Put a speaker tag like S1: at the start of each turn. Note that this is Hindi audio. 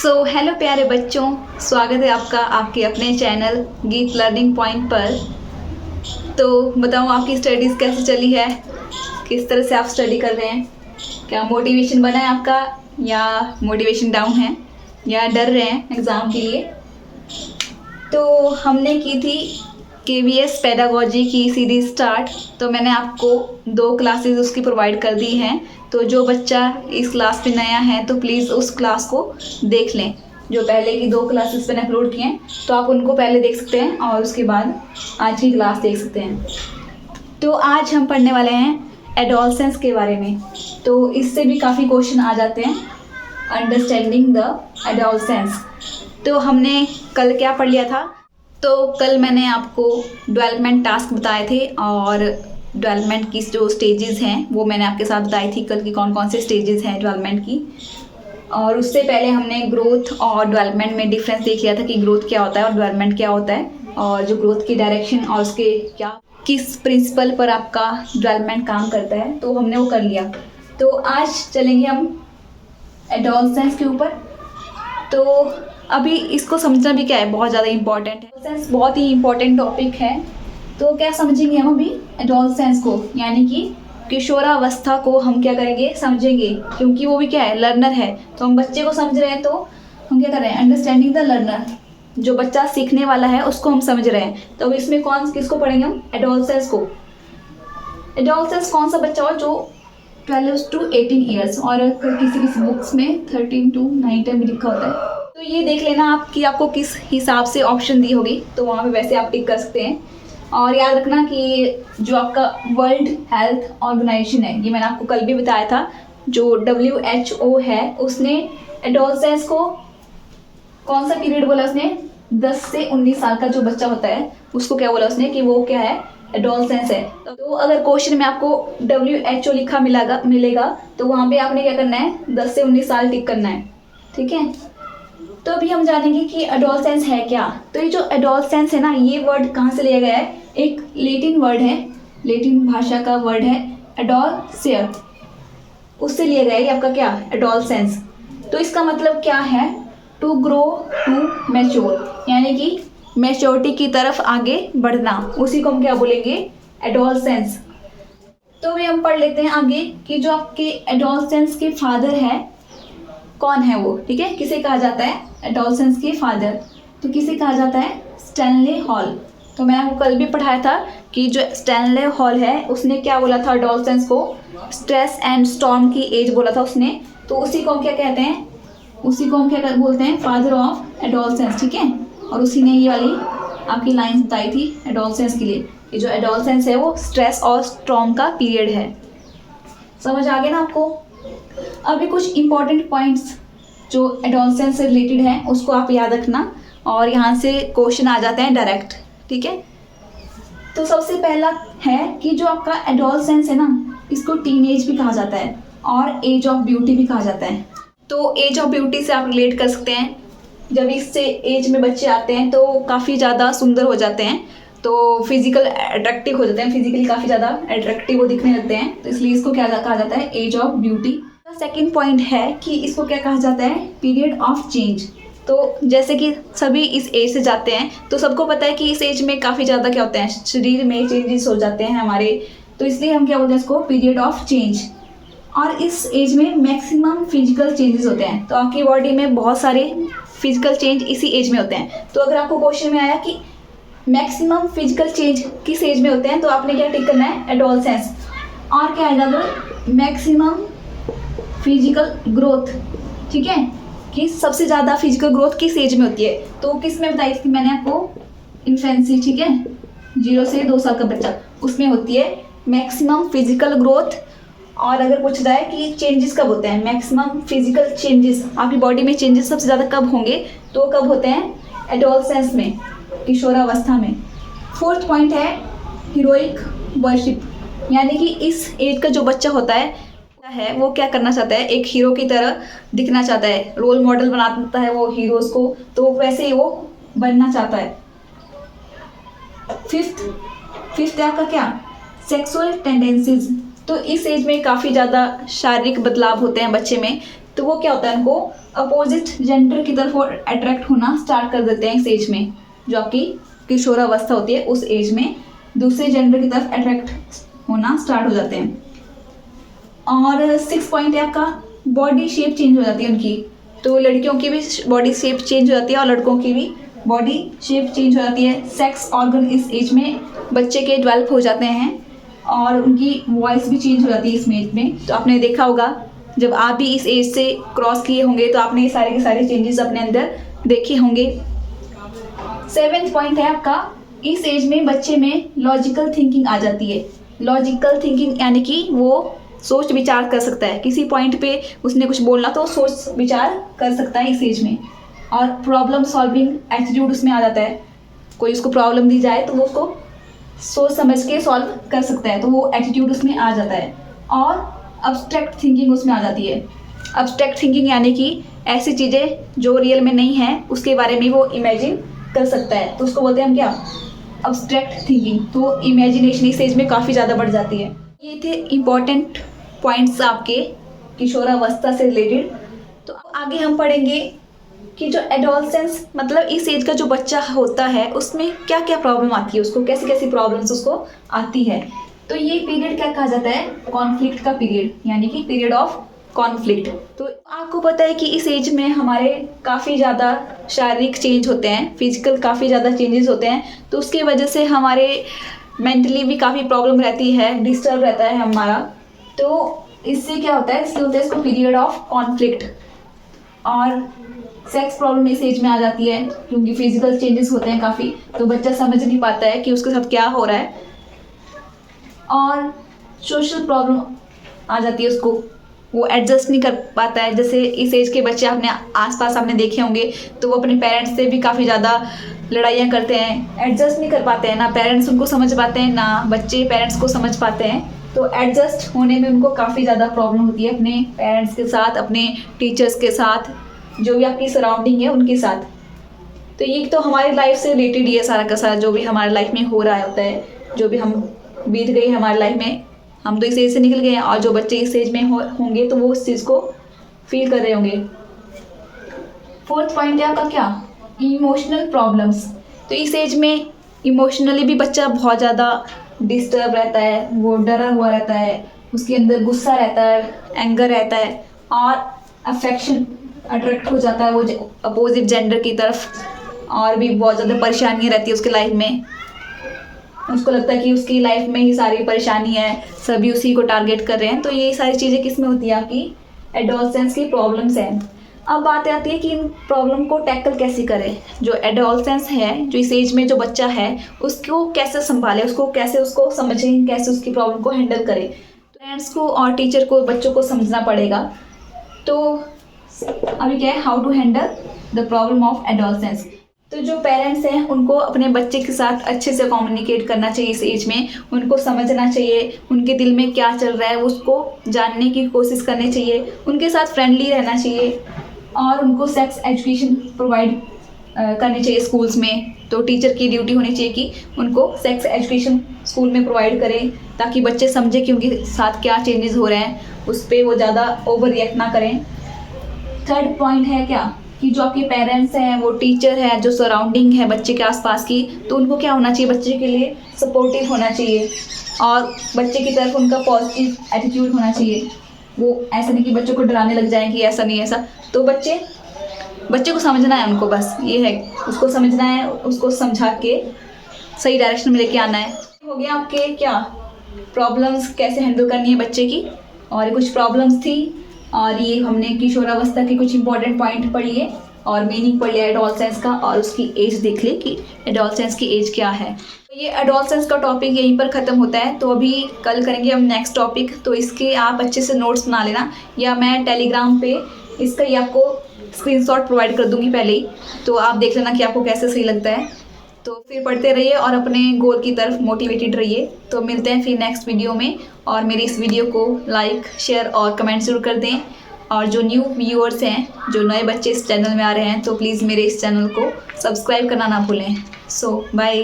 S1: हेलो प्यारे बच्चों, स्वागत है आपका आपके अपने चैनल गीत लर्निंग पॉइंट पर। तो बताओ आपकी स्टडीज़ कैसे चली है, किस तरह से आप स्टडी कर रहे हैं, क्या मोटिवेशन बना है आपका या मोटिवेशन डाउन है या डर रहे हैं एग्ज़ाम के लिए। तो हमने की थी KVS पेडागोजी की सीरीज़ स्टार्ट, तो मैंने आपको 2 क्लासेस उसकी प्रोवाइड कर दी हैं। तो जो बच्चा इस क्लास पे नया है तो प्लीज़ उस क्लास को देख लें। जो पहले की 2 क्लासेस मैंने अपलोड किए हैं तो आप उनको पहले देख सकते हैं और उसके बाद आज की क्लास देख सकते हैं। तो आज हम पढ़ने वाले हैं एडोलसेंस के बारे में। तो इससे भी काफ़ी क्वेश्चन आ जाते हैं, अंडरस्टैंडिंग द एडोलसेंस। तो हमने कल क्या पढ़ लिया था? तो कल मैंने आपको डेवलपमेंट टास्क बताए थे और डेवलपमेंट की जो स्टेजेस हैं वो मैंने आपके साथ बताई थी कल की कौन कौन से स्टेजेस हैं डेवलपमेंट की। और उससे पहले हमने ग्रोथ और डेवलपमेंट में डिफरेंस देख लिया था कि ग्रोथ क्या होता है और डेवलपमेंट क्या होता है, और जो ग्रोथ की डायरेक्शन और उसके क्या किस प्रिंसिपल पर आपका डेवलपमेंट काम करता है, तो हमने वो कर लिया। तो आज चलेंगे हम एडोलसेंस के ऊपर। तो अभी इसको समझना भी क्या है, बहुत ज़्यादा इम्पॉर्टेंट है। एडोलसेंस बहुत ही इम्पॉर्टेंट टॉपिक है। तो क्या समझेंगे हम अभी एडोलसेंस को, यानी कि किशोरावस्था को हम क्या करेंगे, समझेंगे, क्योंकि वो भी क्या है, लर्नर है। तो हम बच्चे को समझ रहे हैं तो हम क्या कर रहे हैं, अंडरस्टैंडिंग द लर्नर। जो बच्चा सीखने वाला है उसको हम समझ रहे हैं। तो अब इसमें किसको पढ़ेंगे हम, एडोलसेंस को। एडोलसेंस कौन सा बच्चा हो जो 12 to 18 ईयर्स, और किसी किसी बुक्स में 13 to 19 भी लिखा होता है। तो ये देख लेना आप कि आपको किस हिसाब से ऑप्शन दी होगी, तो वहाँ पे वैसे आप टिक कर सकते हैं। और याद रखना कि जो आपका वर्ल्ड हेल्थ ऑर्गेनाइजेशन है, ये मैंने आपको कल भी बताया था, जो WHO है, उसने एडोलसेंस को कौन सा पीरियड बोला उसने, 10 से 19 साल का जो बच्चा होता है उसको क्या बोला उसने कि वो क्या है, एडोलसेंस है। तो अगर क्वेश्चन में आपको WHO लिखा मिलेगा तो वहाँ पे आपने क्या करना है, 10 से 19 साल टिक करना है, ठीक है। तो अभी हम जानेंगे कि एडोलसेंस है क्या। तो ये जो एडोलसेंस है ना, ये वर्ड कहाँ से लिया गया है, एक लेटिन वर्ड है, लेटिन भाषा का वर्ड है एडोलसेयर, उससे लिया गया है आपका क्या, एडोलसेंस। तो इसका मतलब क्या है, टू ग्रो टू मैच्योर, यानी कि मैच्योरिटी की तरफ आगे बढ़ना, उसी को हम क्या बोलेंगे, एडोलसेंस। तो भी हम पढ़ लेते हैं आगे कि जो आपके एडोलसेंस के फादर है कौन है वो, ठीक है, किसे कहा जाता है एडोलसेंस के फादर। तो किसे कहा जाता है, स्टैनले हॉल। तो मैंने आपको कल भी पढ़ाया था कि जो स्टैनले हॉल है उसने क्या बोला था एडोलसेंस को, स्ट्रेस एंड स्टॉर्म की एज बोला था उसने। तो उसी को हम क्या कहते हैं, उसी को हम क्या बोलते हैं, फादर ऑफ एडोलसेंस, ठीक है। और उसी ने ये वाली आपकी लाइन बताई थी एडोलसेंस के लिए कि जो एडोलसेंस है वो स्ट्रेस और स्टॉर्म का पीरियड है। समझ आ गया ना आपको। अभी कुछ इंपॉर्टेंट पॉइंट्स जो एडोलसेंस से रिलेटेड हैं उसको आप याद रखना, और यहाँ से क्वेश्चन आ जाते हैं डायरेक्ट, ठीक है। तो सबसे पहला है कि जो आपका एडोलसेंस है ना, इसको टीनेज भी कहा जाता है और एज ऑफ ब्यूटी भी कहा जाता है। तो एज ऑफ ब्यूटी से आप रिलेट कर सकते हैं, जब इससे एज में बच्चे आते हैं तो काफ़ी ज़्यादा सुंदर हो जाते हैं, तो फिजिकल अट्रैक्टिव हो जाते हैं, फिजिकली काफ़ी ज़्यादा अट्रैक्टिव वो दिखने लगते हैं, तो इसलिए इसको क्या कहा जाता है, age of beauty. Second point है कि इसको क्या कहा जाता है, पीरियड ऑफ चेंज। तो जैसे कि सभी इस एज से जाते हैं तो सबको पता है कि इस एज में काफ़ी ज़्यादा क्या होते हैं, शरीर में चेंजेस हो जाते हैं हमारे, तो इसलिए हम क्या बोलते हैं इसको, पीरियड ऑफ चेंज। और इस एज में मैक्सिमम फिजिकल चेंजेस होते हैं, तो आपकी बॉडी में बहुत सारे फिजिकल चेंज इसी एज में होते हैं। तो अगर आपको क्वेश्चन में आया कि मैक्सिमम फिजिकल चेंज किस एज में होते हैं, तो आपने क्या टिक करना है, एडोलसेंस। और क्या आएगा अगर मैक्सिमम फिजिकल ग्रोथ, ठीक है, कि सबसे ज़्यादा फिजिकल ग्रोथ किस एज में होती है, तो किस में बताई थी मैंने आपको, इन्फेंसी, ठीक है, 0 से 2 साल का बच्चा, उसमें होती है मैक्सिमम फिजिकल ग्रोथ। और अगर पूछ रहा है कि चेंजेस कब होते हैं, मैक्सिमम फिजिकल चेंजेस, आपकी बॉडी में चेंजेस सबसे ज़्यादा कब होंगे, तो कब होते हैं, एडोलसेंस में, किशोरावस्था में। फोर्थ पॉइंट है हीरोइक वर्शिप, यानी कि इस एज का जो बच्चा होता है वो क्या करना चाहता है, एक हीरो की तरह दिखना चाहता है, रोल मॉडल बनाता है वो हीरोज को, तो वैसे ही वो बनना चाहता है। फिफ्थ है आपका क्या, सेक्सुअल टेंडेंसीज। तो इस एज में काफ़ी ज़्यादा शारीरिक बदलाव होते हैं बच्चे में, तो वो क्या होता है, उनको अपोजिट जेंडर की तरफ अट्रैक्ट होना स्टार्ट कर देते हैं इस एज में, जो आपकी किशोरावस्था होती है उस एज में दूसरे जेंडर की तरफ अट्रैक्ट होना स्टार्ट हो जाते हैं। और 6 पॉइंट है आपका बॉडी शेप चेंज हो जाती है उनकी। तो लड़कियों की भी बॉडी शेप चेंज हो जाती है और लड़कों की भी बॉडी शेप चेंज हो जाती है। सेक्स ऑर्गन इस एज में बच्चे के डेवलप हो जाते हैं और उनकी वॉइस भी चेंज हो जाती है इस एज में। तो आपने देखा होगा जब आप भी इस एज से क्रॉस किए होंगे तो आपने ये सारे के सारे चेंजेस अपने अंदर देखे होंगे। 7th पॉइंट है आपका, इस एज में बच्चे में लॉजिकल थिंकिंग आ जाती है। लॉजिकल थिंकिंग यानी कि वो सोच विचार कर सकता है, किसी पॉइंट पे उसने कुछ बोलना तो सोच विचार कर सकता है इस एज में। और प्रॉब्लम सॉल्विंग एटीट्यूड उसमें आ जाता है, कोई उसको प्रॉब्लम दी जाए तो वो उसको सोच समझ के सॉल्व कर सकता है, तो वो एटीट्यूड उसमें आ जाता है। और अब्स्ट्रैक्ट थिंकिंग उसमें आ जाती है। अब्स्ट्रैक्ट थिंकिंग यानी कि ऐसी चीज़ें जो रियल में नहीं है उसके बारे में वो इमेजिन कर सकता है, तो उसको बोलते हैं हम क्या, अब्स्ट्रैक्ट थिंकिंग। तो इमेजिनेशन इस एज में काफ़ी ज़्यादा बढ़ जाती है। ये थे इम्पॉर्टेंट पॉइंट्स आपके किशोरावस्था से रिलेटेड। तो आगे हम पढ़ेंगे कि जो एडोलसेंस मतलब इस एज का जो बच्चा होता है उसमें क्या क्या प्रॉब्लम आती है, उसको कैसी कैसी प्रॉब्लम्स उसको आती है। तो ये पीरियड क्या कहा जाता है, कॉन्फ्लिक्ट का पीरियड, यानी कि पीरियड ऑफ कॉन्फ्लिक्ट। तो आपको पता है कि इस एज में हमारे काफ़ी ज़्यादा शारीरिक चेंज होते हैं, फिजिकल काफ़ी ज़्यादा चेंजेस होते हैं, तो उसकी वजह से हमारे मेंटली भी काफ़ी प्रॉब्लम रहती है, डिस्टर्ब रहता है हमारा। तो इससे क्या होता है, इसलिए होता है इसको पीरियड ऑफ कॉन्फ्लिक्ट। और सेक्स प्रॉब्लम इस एज में आ जाती है क्योंकि फिजिकल चेंजेस होते हैं काफ़ी, तो बच्चा समझ नहीं पाता है कि उसके साथ क्या हो रहा है। और सोशल प्रॉब्लम आ जाती है उसको, वो एडजस्ट नहीं कर पाता है। जैसे इस एज के बच्चे आपने आसपास आपने देखे होंगे तो वो अपने पेरेंट्स से भी काफ़ी ज़्यादा लड़ाइयाँ करते हैं, एडजस्ट नहीं कर पाते हैं, ना पेरेंट्स उनको समझ पाते हैं ना बच्चे पेरेंट्स को समझ पाते हैं। तो एडजस्ट होने में उनको काफ़ी ज़्यादा प्रॉब्लम होती है अपने पेरेंट्स के साथ, अपने टीचर्स के साथ, जो भी आपकी सराउंडिंग है उनके साथ। तो ये तो हमारी लाइफ से रिलेटेड ही है सारा का सारा, जो भी हमारे लाइफ में हो रहा होता है, जो भी हम बीत गई हमारी लाइफ में, हम तो इस एज से निकल गए हैं और जो बच्चे इस एज में होंगे तो वो उस चीज़ को फील कर रहे होंगे। 4th पॉइंट है आपका क्या, इमोशनल प्रॉब्लम्स। तो इस एज में इमोशनली भी बच्चा बहुत ज़्यादा डिस्टर्ब रहता है, वो डरा हुआ रहता है, उसके अंदर गुस्सा रहता है, एंगर रहता है और अफेक्शन अट्रैक्ट हो जाता है वो अपोजिट जेंडर की तरफ। और भी बहुत ज़्यादा परेशानियाँ रहती है उसके लाइफ में, उसको लगता है कि उसकी लाइफ में ही सारी परेशानी है, सभी उसी को टारगेट कर रहे हैं। तो ये सारी चीज़ें किस में होती है, आपकी एडोलसेंस की प्रॉब्लम्स हैं। अब बात आती है कि इन प्रॉब्लम को टैकल कैसे करें। जो एडोलसेंस है, जो इस एज में जो बच्चा है उसको कैसे संभालें, उसको कैसे उसको समझें, कैसे उसकी प्रॉब्लम को हैंडल करें। पेरेंट्स को और टीचर को बच्चों को समझना पड़ेगा। तो अभी क्या है, how to handle the problem of adolescence. तो जो पेरेंट्स हैं उनको अपने बच्चे के साथ अच्छे से कम्युनिकेट करना चाहिए इस एज में, उनको समझना चाहिए, उनके दिल में क्या चल रहा है उसको जानने की कोशिश करनी चाहिए, उनके साथ फ्रेंडली रहना चाहिए और उनको सेक्स एजुकेशन प्रोवाइड करनी चाहिए स्कूल्स में। तो टीचर की ड्यूटी होनी चाहिए कि उनको सेक्स एजुकेशन स्कूल में प्रोवाइड करें ताकि बच्चे समझें कि उनके साथ क्या चेंजेस हो रहे हैं, उस पर वो ज़्यादा ओवर रिएक्ट ना करें। 3rd पॉइंट है क्या, कि जो आपके पेरेंट्स हैं, वो टीचर है, जो सराउंडिंग है बच्चे के आसपास की, तो उनको क्या होना चाहिए, बच्चे के लिए सपोर्टिव होना चाहिए और बच्चे की तरफ उनका पॉजिटिव एटीट्यूड होना चाहिए। वो ऐसा नहीं कि बच्चों को डराने लग जाएं कि ऐसा नहीं ऐसा। तो बच्चे को समझना है, उनको बस ये है, उसको समझना है, उसको समझा के सही डायरेक्शन में लेके आना है। हो गया आपके क्या प्रॉब्लम्स कैसे हैंडल करनी है बच्चे की, और कुछ प्रॉब्लम्स थी और ये हमने किशोरावस्था के कुछ इंपॉर्टेंट पॉइंट पढ़ लिए और मीनिंग पढ़ लिया एडोलसेंस का, और उसकी एज देख ली कि एडोलसेंस की एज क्या है। तो ये एडोलसेंस का टॉपिक यहीं पर ख़त्म होता है। तो अभी कल करेंगे हम नेक्स्ट टॉपिक, तो इसके आप अच्छे से नोट्स बना लेना, या मैं टेलीग्राम पे इसका ही आपको स्क्रीनशॉट प्रोवाइड कर दूँगी पहले ही, तो आप देख लेना कि आपको कैसे सही लगता है। तो फिर पढ़ते रहिए और अपने गोल की तरफ मोटिवेटेड रहिए। तो मिलते हैं फिर नेक्स्ट वीडियो में, और मेरी इस वीडियो को लाइक शेयर और कमेंट जरूर कर दें। और जो न्यू व्यूअर्स हैं, जो नए बच्चे इस चैनल में आ रहे हैं, तो प्लीज़ मेरे इस चैनल को सब्सक्राइब करना ना भूलें। सो बाय।